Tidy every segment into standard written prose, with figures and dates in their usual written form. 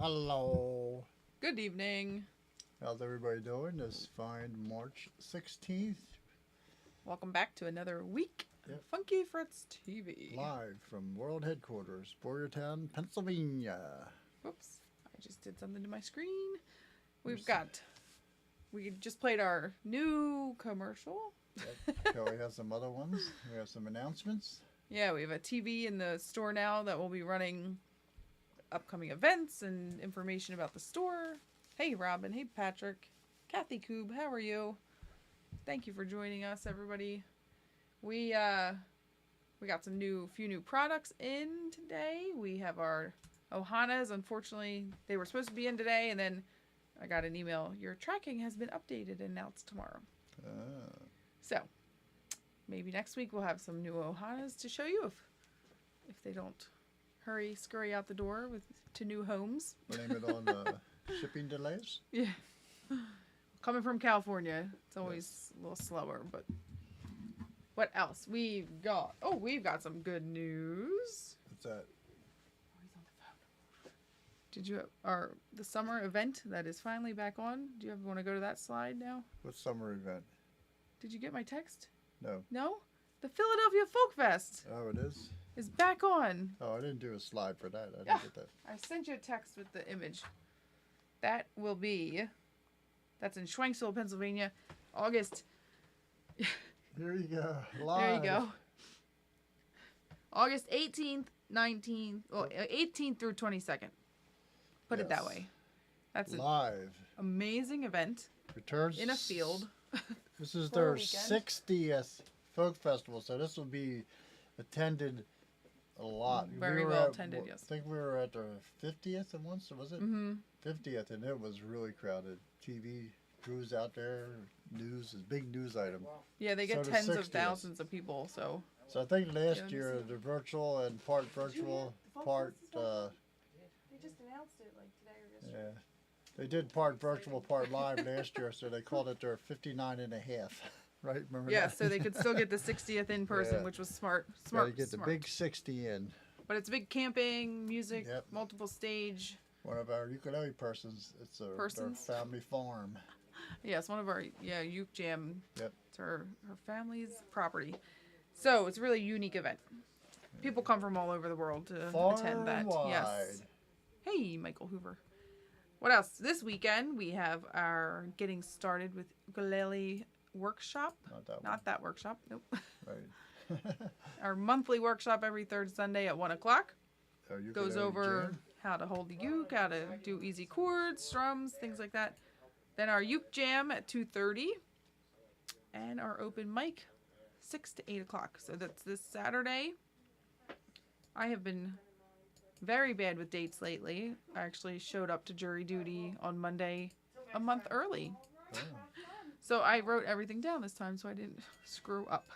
Hello. Good evening. How's everybody doing this fine March 16th? Welcome back to another week of Yep. Funky Fritz TV. Live from World Headquarters, Boyertown, Pennsylvania. Whoops, I just did something to my screen. We just played our new commercial. Yep. So we have some other ones. We have some announcements. Yeah, we have a TV in the store now that will be running upcoming events and information about the store. Hey, Robin. Hey, Patrick. Kathy Coob, how are you? Thank you for joining us, everybody. We got some few new products in today. We have our Ohanas. Unfortunately, they were supposed to be in today, and then I got an email. Your tracking has been updated and announced tomorrow. So maybe next week we'll have some new Ohanas to show you if they don't scurry out the door to new homes. Blame it on shipping delays? Yeah. Coming from California, it's always a little slower, but what else? We've got some good news. What's that? Oh, he's on the phone. Did you the summer event that is finally back on? Do you ever want to go to that slide now? What summer event? Did you get my text? No. No? The Philadelphia Folk Fest Oh, it is? is back on. Oh, I didn't do a slide for that. I didn't get that. I sent you a text with the image. That's in Schwenksville, Pennsylvania, August. Here you go. Live. There you go. August 18th, 19th, 18th through 22nd. Put it that way. That's an live. Amazing event. Returns in a field. This is For their a weekend. 60th folk festival, so this will be attended a lot. Very well attended, yes. I think we were at their 50th and once, was it? Mm-hmm. 50th, and it was really crowded. TV crews out there, news is big news item. Yeah, they get So the tens of 60th. thousands of people, so. So I think last Yeah, year the virtual and part virtual, part They just announced it like today or yesterday. yeah. They did part virtual, part live last year, so they called it their 59 and a half. Right? Remember Yeah, that? so they could still get the 60th in person, Yeah. which was smart. Gotta get the smart. big 60 in. But it's big camping, music, Yep. multiple stage. One of our ukulele persons, it's their Persons? family farm. Yes, one of our uke jam. Yep. It's her family's property. So it's a really unique event. People come from all over the world to Far attend that. and wide. Yes. Hey, Michael Hoover. What else? This weekend we have our getting started with ukulele workshop. Not that Workshop. Nope. one. Right. Our monthly workshop every third Sunday at 1 o'clock. Our ukulele Goes over jam. how to hold the uke, how to do easy chords, strums, things like that. Then our uke jam at 2:30, and our open mic 6 to 8 o'clock. So that's this Saturday. I have been very bad with dates lately. I actually showed up to jury duty on Monday a month early. Oh. So I wrote everything down this time so I didn't screw up.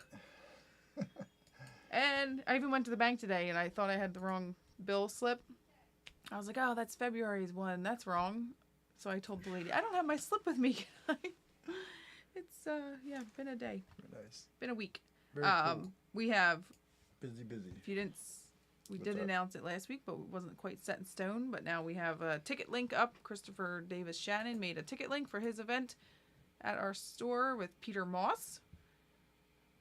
And I even went to the bank today and I thought I had the wrong bill slip. I was like, oh, that's February's one. That's wrong. So I told the lady, I don't have my slip with me. It's, been a day. Nice. Been a week. Very cool. We have, Busy. if you didn't, we What's did that? announce it last week, but it wasn't quite set in stone. But now we have a ticket link up. Christopher Davis Shannon made a ticket link for his event at our store with Peter Moss.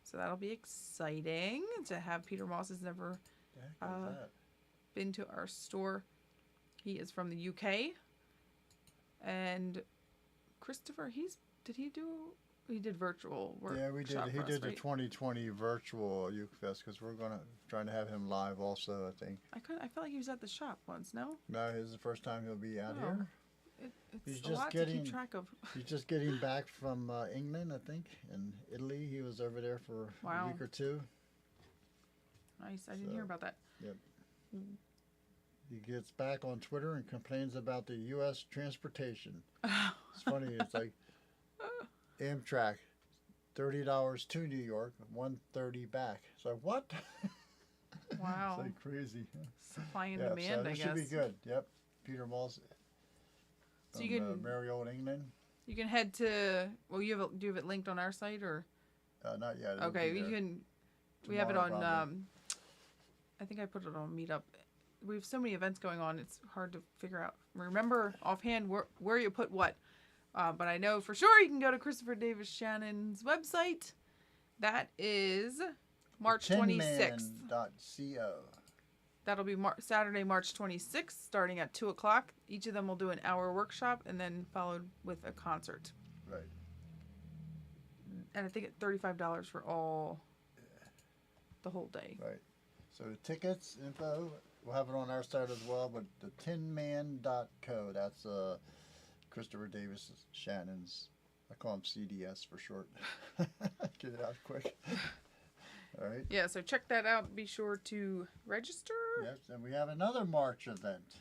So that'll be exciting to have Peter Moss has never The heck is that? been to our store. He is from the UK. And Christopher, he did virtual work. Yeah, we did. He did the 2020 virtual Uke Fest because we're trying to have him live also. I think. I felt like he was at the shop once. No. No, this is the first time he'll be out Oh. here. It's He's a just lot to getting- keep track of. He's just getting back from England, I think, and Italy. He was over there for Wow. a week or two. Nice. I didn't hear about that. Yep. He gets back on Twitter and complains about the U.S. transportation. It's funny. It's like Amtrak, $30 to New York, $130 back. It's like what? Wow. It's like crazy. Supply and Yeah, demand, so I this guess. should be good. Yep. Peter Moss. So you can merry old England. you can head to do you have it linked on our site or Not yet. It'll okay be you there can we have it on tomorrow, probably. I think I put it on Meetup. We have so many events going on. It's hard to figure out remember offhand where you put what. But I know for sure you can go to Christopher Davis Shannon's website. That is March 26th. Tinman.co. That'll be Saturday, March 26th, starting at 2 o'clock. Each of them will do an hour workshop and then followed with a concert. Right. And I think it's $35 for the whole day. Right. So the tickets, info, we'll have it on our site as well, but the tinman.co, that's Christopher Davis Shannon's, I call him CDS for short. Get it out quick. All right. Yeah, so check that out. Be sure to register. Yes, and we have another March event,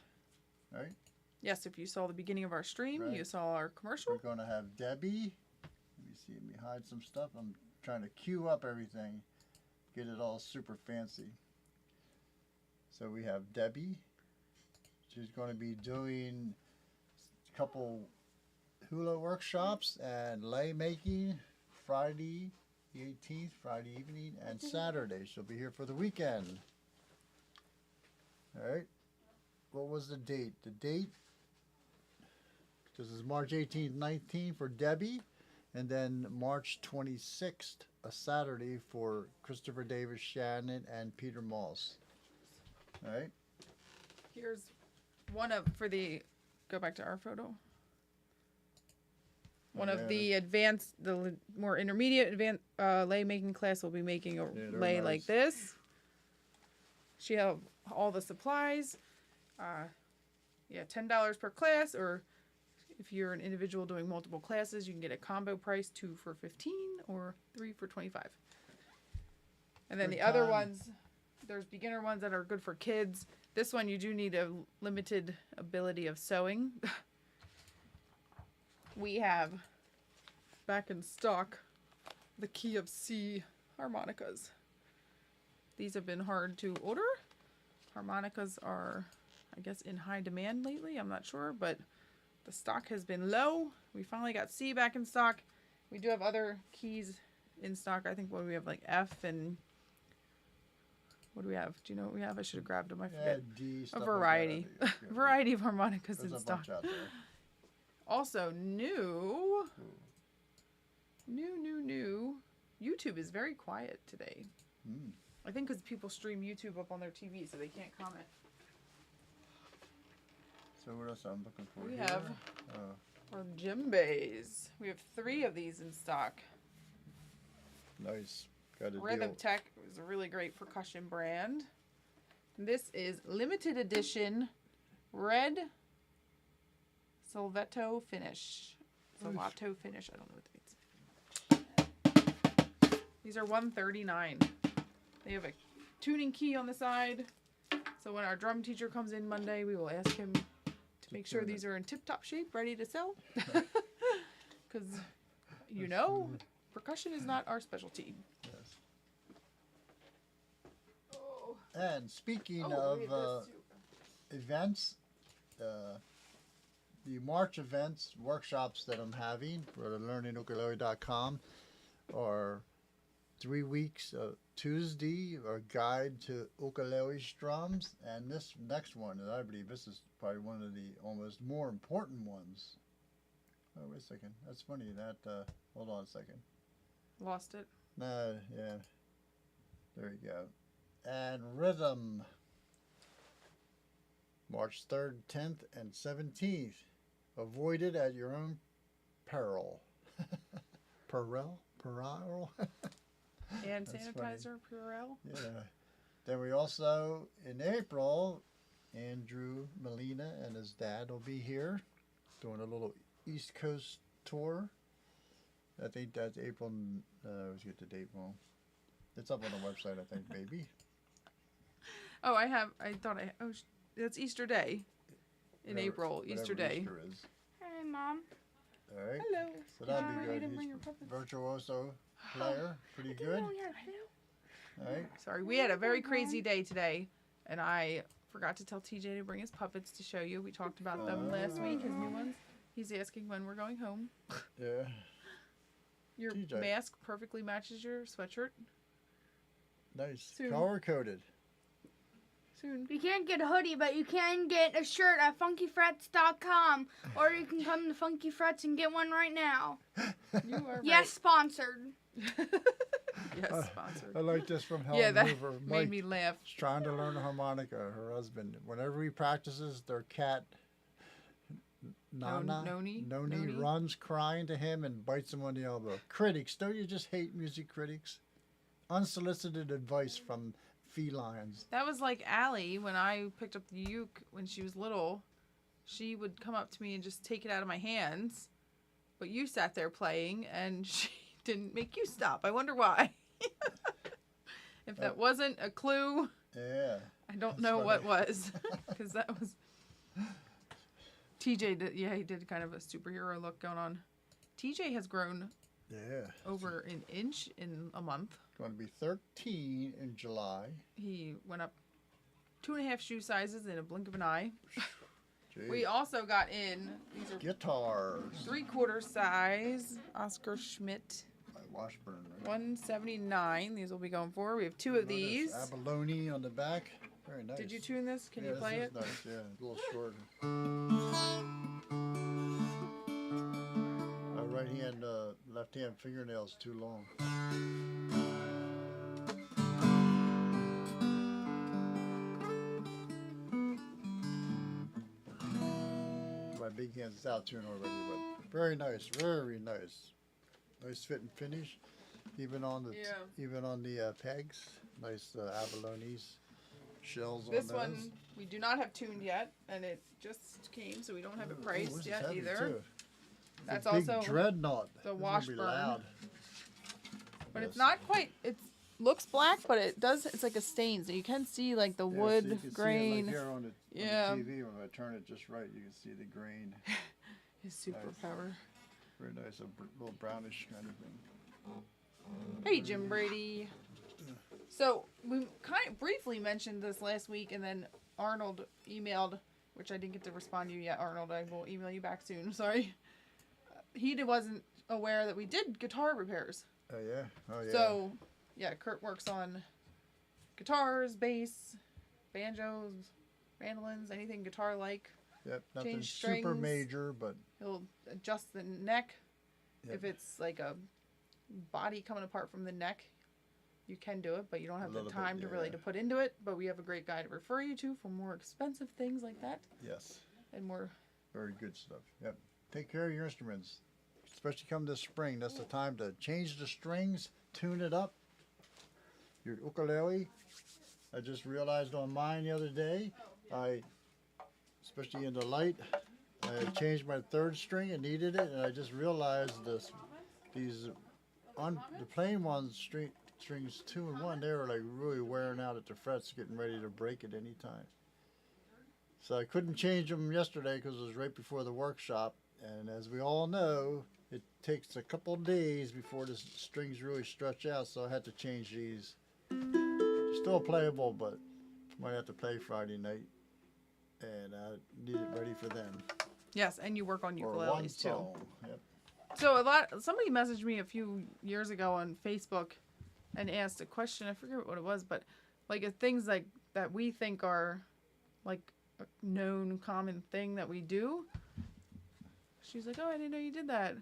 right? Yes, if you saw the beginning of our stream, Right. you saw our commercial. We're going to have Debbie. Let me see, let me hide some stuff. I'm trying to queue up everything, get it all super fancy. So we have Debbie. She's going to be doing a couple hula workshops and lei making Friday the 18th, Friday evening, and Saturday. She'll be here for the weekend. All right. What was the date? The date, this is March 18th, 19th for Debbie, and then March 26th, a Saturday for Christopher Davis Shannon and Peter Moss. All right. Here's one go back to our photo. One of the advanced, the more intermediate advanced lei making class will be making a lei like this. She have all the supplies. $10 per class, or if you're an individual doing multiple classes, you can get a combo price, 2 for $15 or 3 for $25. And then the other ones, there's beginner ones that are good for kids. This one you do need a limited ability of sewing. We have back in stock the Key of C harmonicas. These have been hard to order. Harmonicas are, I guess, in high demand lately. I'm not sure, but the stock has been low. We finally got C back in stock. We do have other keys in stock. I think we have like F and what do we have? Do you know what we have? I should have grabbed them. I forget. D, a variety. Like that. Variety of harmonicas There's in a stock. bunch out there. Also new. YouTube is very quiet today. I think because people stream YouTube up on their TV, so they can't comment. So what else I'm looking for We here? have our djembes. We have 3 of these in stock. Nice. Got a Rhythm deal. Tech is a really great percussion brand. This is limited edition red Salvato finish. Salvato finish. I don't know what that means. These are $139. They have a tuning key on the side. So when our drum teacher comes in Monday, we will ask him to make sure these are in tip-top shape, ready to sell. Because, percussion is not our specialty. Yes. And speaking we of have this too. events, the March events, workshops that I'm having for learningukulele.com are 3 weeks of Tuesday, our guide to ukulele strums, and this next one, and I believe this is probably one of the almost more important ones. Oh, wait a second. That's funny. Hold on a second. Lost it. No, yeah. There you go. And rhythm. March 3rd, 10th, and 17th. Avoid it at your own peril. Peril? And That's sanitizer, Purell. Yeah. Then we also, in April, Andrew Molina and his dad will be here doing a little East Coast tour. I think that's April. Let's get the date wrong. It's up on the website, I think, maybe. Oh, that's Easter Day. In April, Easter Day. Easter is. Hey, Mom. All right. Hello. So that'd be You good. didn't bring He's your puppets. virtuoso player. Pretty good. All right. Sorry, we had a very crazy day today, and I forgot to tell TJ to bring his puppets to show you. We talked about them last week, his new ones. He's asking when we're going home. Yeah. Your TJ. mask perfectly matches your sweatshirt. Nice. Soon. Color coded. soon. You can't get a hoodie, but you can get a shirt at funkyfrets.com, or you can come to Funky Frets and get one right now. You are Yes, sponsored. Yes, sponsored. I like this from Helen Yeah, that Hoover. made Mike me laugh. is trying to learn a harmonica. Her husband, whenever he practices, their cat Noni runs crying to him and bites him on the elbow. Critics, don't you just hate music critics? Unsolicited advice from felines. That was like Allie when I picked up the uke when she was little. She would come up to me and just take it out of my hands. But you sat there playing and she didn't make you stop. I wonder why. If that wasn't a clue, Yeah. I don't know what was. Because that was... TJ did, he did kind of a superhero look going on. TJ has grown over an inch in a month. Going to be 13 in July. He went up 2.5 shoe sizes in a blink of an eye. Jeez. We also got in, these are Guitars. 3/4 size Oscar Schmidt By Washburn. Right? 179. These will be going for. We have 2 of these. Abalone on the back. Very nice. Did you tune this? Can you this play is it? Nice. Yeah, a little short. Right hand, left hand fingernails too long. My big hand's out tune already, but very nice, very nice. Nice fit and finish, even on the pegs. Nice abalones, shells on those. This one we do not have tuned yet, and it just came, so we don't have it priced this is yet heavy, either. too. That's a big also dreadnought. the This is gonna be Washburn. loud. But Yes. it's not quite. It looks black, but it does. It's like a stain, so you can see like the Yeah, so wood you can grain. See it like here on the Yeah. TV, when I turn it just right, you can see the grain. His superpower. Very nice, a little brownish kind of thing. Hey, Jim Brady. So we kind of briefly mentioned this last week, and then Arnold emailed, which I didn't get to respond to you yet. Arnold, I will email you back soon. Sorry. He wasn't aware that we did guitar repairs. Oh yeah, oh yeah. So, yeah, Curt works on guitars, bass, banjos, mandolins, anything guitar-like. Yep, nothing change super strings. major, but He'll adjust the neck. Yep. If it's like a body coming apart from the neck, you can do it, but you don't have the little bit, time to really yeah. to put into it. But we have a great guy to refer you to for more expensive things like that yes, and more. very good stuff. Yep, take care of your instruments, especially come this spring. That's the time to change the strings, tune it up. Your ukulele, I just realized on mine the other day, especially in the light, I changed my 3rd string and needed it, and I just realized the plain ones, strings 2 and 1, they were like really wearing out at the frets, getting ready to break at any time. So I couldn't change them yesterday because it was right before the workshop, and as we all know, it takes a couple days before the strings really stretch out, so I had to change these. Still playable, but might have to play Friday night, and I need it ready for them. Yes, and you work on Or one ukuleles too. song. Yep. So somebody messaged me a few years ago on Facebook and asked a question. I forget what it was, but like things like that we think are like a known common thing that we do. She's like, "Oh, I didn't know you did that."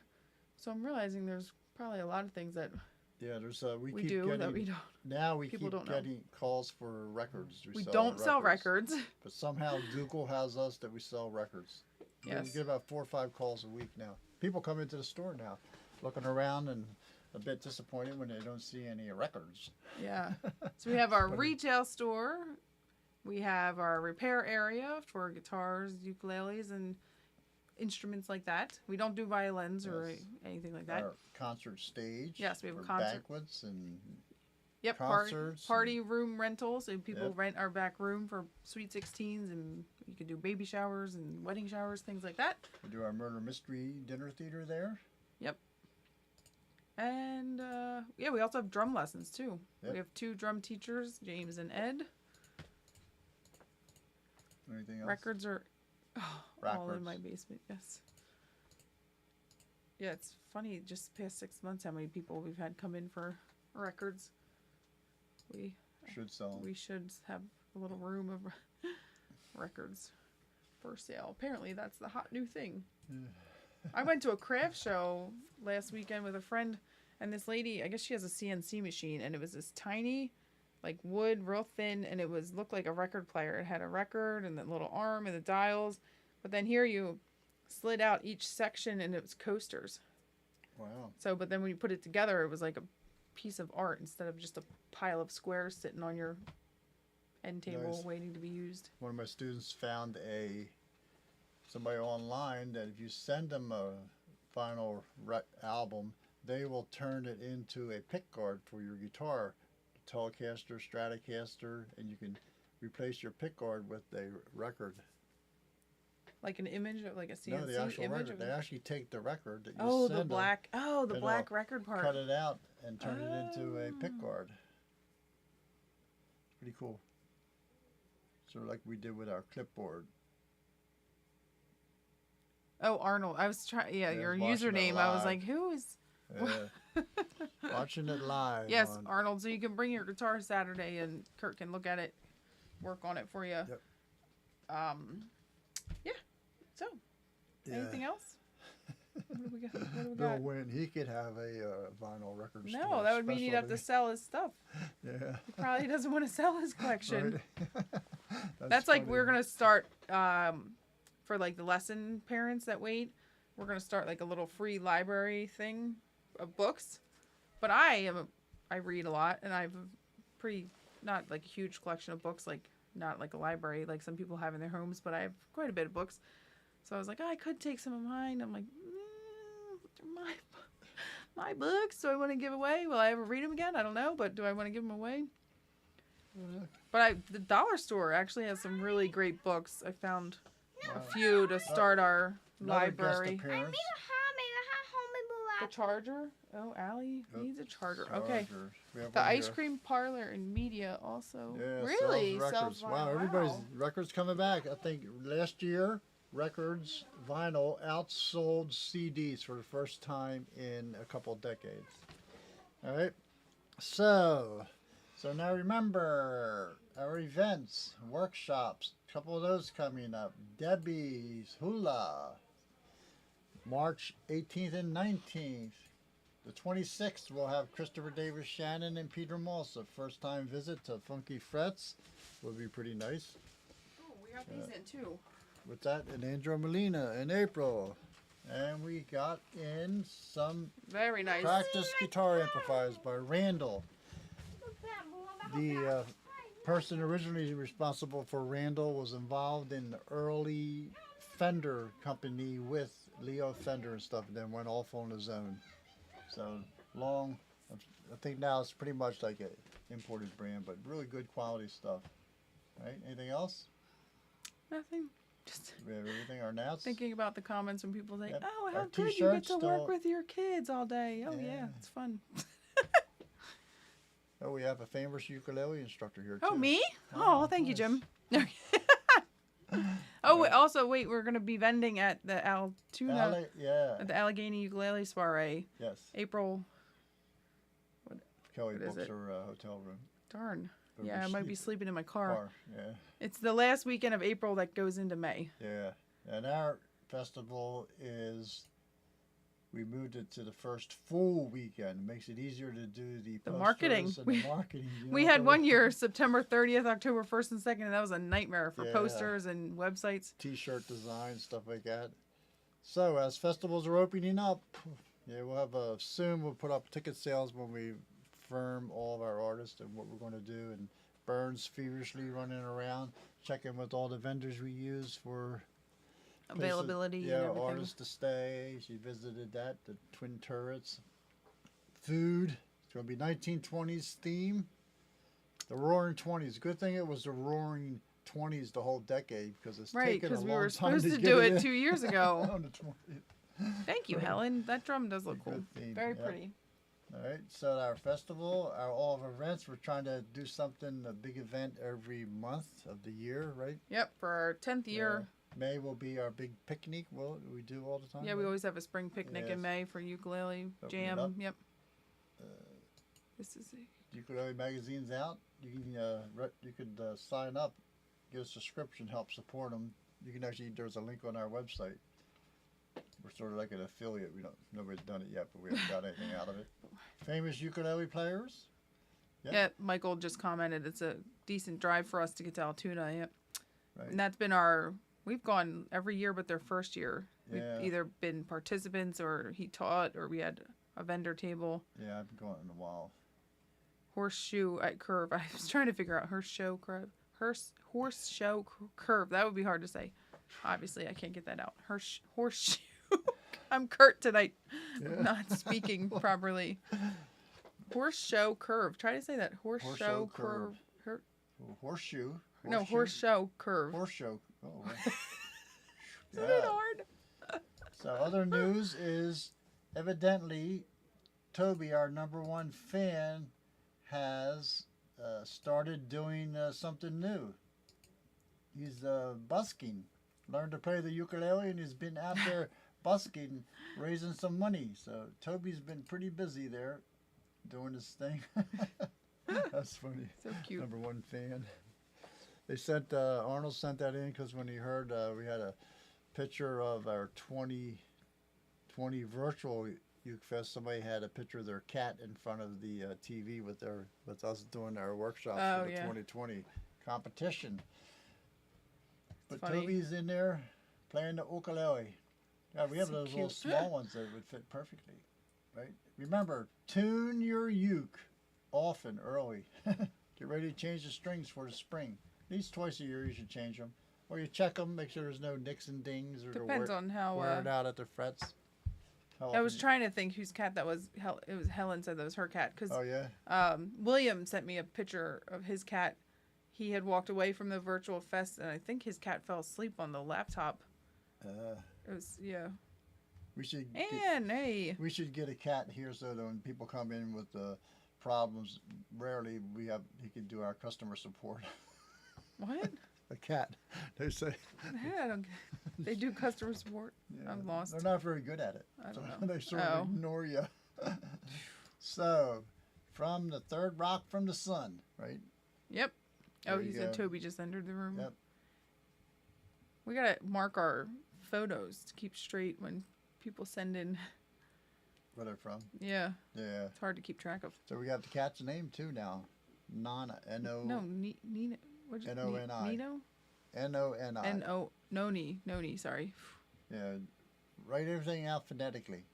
So I'm realizing there's probably a lot of things that Yeah, there's we keep do getting, that we don't. now we people keep don't know. getting calls for records. We don't sell records. But somehow Google has us that we sell records. Yes. We get about 4 or 5 calls a week now. People come into the store now, looking around and a bit disappointed when they don't see any records. Yeah. So we have our retail store. We have our repair area for guitars, ukuleles, and instruments like that. We don't do violins or Yes. anything like that. Our concert stage. Yes, we have a for concert. banquets and Yep, concerts party room rentals. So people Yep. rent our back room for sweet 16s, and you can do baby showers and wedding showers, things like that. we do our murder mystery dinner theater there. And yeah, we also have drum lessons too. Yep. We have 2 drum teachers, James and Ed. Anything else? Records are all in my Records. basement. Yes. Yeah, it's funny. Just the past 6 months, how many people we've had come in for records. We Should sell 'em. we should have a little room of records for sale. Apparently, that's the hot new thing. I went to a craft show last weekend with a friend, and this lady, I guess she has a CNC machine, and it was this tiny, like wood, real thin, and it looked like a record player. It had a record and the little arm and the dials, but then here you slid out each section, and it was coasters. Wow. So, but then when you put it together, it was like a piece of art instead of just a pile of squares sitting on your end table Nice. waiting to be used. One of my students found somebody online that if you send them a vinyl album, they will turn it into a pick guard for your guitar, Telecaster, Stratocaster, and you can replace your pick guard with a record. Like an image of like a CNC No, the actual image record. of They actually take the record that you oh, send the black. Oh, the and black I'll record part. cut it out and turn it into a pick guard. Pretty cool. Sort of like we did with our clipboard. Oh, Arnold. I was trying. Yeah, Yeah, I your was watching it username. I was live. like, who is? Watching it live. Yes, on- Arnold. So you can bring your guitar Saturday, and Curt can look at it, work on it for you. Yep. Yeah. So, Yeah. anything else? What do we got? What do we Bill got? Wynn, he could have a vinyl record store. No, that would mean he'd have to specialty. sell his stuff. Yeah. He probably doesn't want to sell his collection. Right. That's like funny. we're gonna start for like the lesson parents that wait. We're gonna start like a little free library thing of books. But I read a lot, and I have a pretty not like a huge collection of books, like not like a library like some people have in their homes, but I have quite a bit of books. So I was like, I could take some of mine. I'm like, they're my books. Do I want to give away? Will I ever read them again? I don't know, but do I want to give them away? But the dollar store actually has some really great books. I found a few to start our Another library. Guest appearance. The charger? Oh, Allie Yep. needs a charger. Okay. Chargers. We have The one ice here. cream parlor and media also. Yeah, Really? sells records. Sells Wow, vinyl. everybody's Wow. records coming back. I think last year, records, vinyl outsold CDs for the first time in a couple decades. All right. So now remember our events, workshops, a couple of those coming up. Debbie's Hula, March 18th and 19th. The 26th, we'll have Christopher Davis Shannon and Peter Moss. A first-time visit to Funky Frets will be pretty nice. Oh, we got these in too. With that, and Andrew Molina in April. And we got in some Very nice. practice guitar amplifiers by Randall. The person originally responsible for Randall was involved in the early Fender company with Leo Fender and stuff, and then went off on his own. So long, I think now it's pretty much like an imported brand, but really good quality stuff. Right? Anything else? Nothing. Just We have everything. Our announcements. thinking about the comments when people say, Yep. "Oh, Our how good you get t-shirts to still- work with your kids all day." Oh yeah, Yeah. it's fun. Oh, we have a famous ukulele instructor here Oh too. me? Oh, Oh, thank you, nice. Jim. Oh, also wait, we're gonna be vending at the Altoona Yeah. at the Allegheny Ukulele Soiree, Yes. April. Kelly what is books it? her hotel room. Darn. Or Yeah, I might be sleep- sleeping in my car. car. Yeah. It's the last weekend of April that goes into May. Yeah. And our festival we moved it to the first full weekend. It makes it easier to do the marketing. posters and the marketing. You We know, had the one year, September 30th, October 1st and 2nd, and that was a nightmare for Yeah. posters and websites. T-shirt design, stuff like that. So as festivals are opening up, yeah, we'll have soon we'll put up ticket sales when we firm all of our artists and what we're going to do. And Burns feverishly running around, checking with all the vendors we use for places- Availability and yeah, everything. artists to stay. She visited that, the Twin Turrets. Food. It's going to be 1920s theme. The Roaring 20s. Good thing it was the Roaring 20s the whole decade because it's Right, taken a because we long were time supposed to get do in it 2 years ago. on the 20th. Thank you, Helen. That drum does look cool. Good theme, Very yep. pretty. All right, so our festival, all of our events, we're trying to do something, a big event every month of the year, right? Yep, for our 10th year. May will be our big picnic. We do all the time. Yeah, we right? always have a spring picnic Yes. in May for ukulele Open it jam. up. Yep. This is a ukulele magazines out. You can you could sign up, get a subscription, help support them. You can actually. There's a link on our website. We're sort of like an affiliate. Nobody's done it yet, but we haven't got anything out of it. Famous ukulele players. Yep. Yeah, Michael just commented it's a decent drive for us to get to Altoona. Yep. Right. And that's been we've gone every year but their first year. We've either been participants or he taught or we had a vendor table. Yeah, I've been going in a while. Horseshoe at Curve. I was trying to figure out horse show curve. That would be hard to say. Obviously, I can't get that out. Horseshoe. I'm Curt tonight. Yeah. Not speaking properly. Horse show curve. Try to say that. Horse show curve. Horseshoe. No, horse show curve. Horseshoe. Oh, wow. Isn't it hard? So other news is evidently Toby, our #1 fan, has started doing something new. He's busking. Learned to play the ukulele and he's been out there busking, raising some money. So Toby's been pretty busy there doing his thing. That's funny. So cute. #1 fan. They sent Arnold sent that in because when he heard we had a picture of our 2020 virtual Uke Fest, somebody had a picture of their cat in front of the TV with us doing our workshops for the 2020 competition. But funny. Toby's in there playing the ukulele. Yeah, we have So those cute. little small ones that would fit perfectly, right? Remember, tune your uke often, early. Get ready to change the strings for the spring. At least twice a year you should change them. Or you check them, make sure there's no nicks and dings or Depends on how. wearing out at the frets. I was trying to think whose cat that was. It was Helen said that was her cat because Oh yeah. William sent me a picture of his cat. He had walked away from the virtual fest, and I think his cat fell asleep on the laptop. It was We should. We should get a cat here so that when people come in with problems, rarely he can do our customer support. What? A cat. They say. I don't. They do customer support. Yeah, I'm lost. They're not very good at it. I don't know. They sort of ignore you. So, from the third rock from the sun, right? Yep. There He you said go. Toby just entered the room. Yep. We gotta mark our photos to keep straight when people send in. Where they're from. Yeah. Yeah. It's hard to keep track of. So we got the cat's name too now. Nana. N-O. No, Nina. What'd you- N-O-N-I. Nino? N-O-N-I. N-O. Noni, sorry. Yeah. Write everything out phonetically.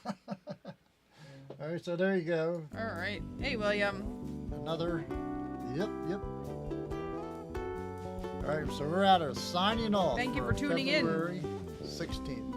All right, so there you go. All right. Hey, William. Another. Yep. All right, so we're out of signing off. Thank you for tuning in. February 16th.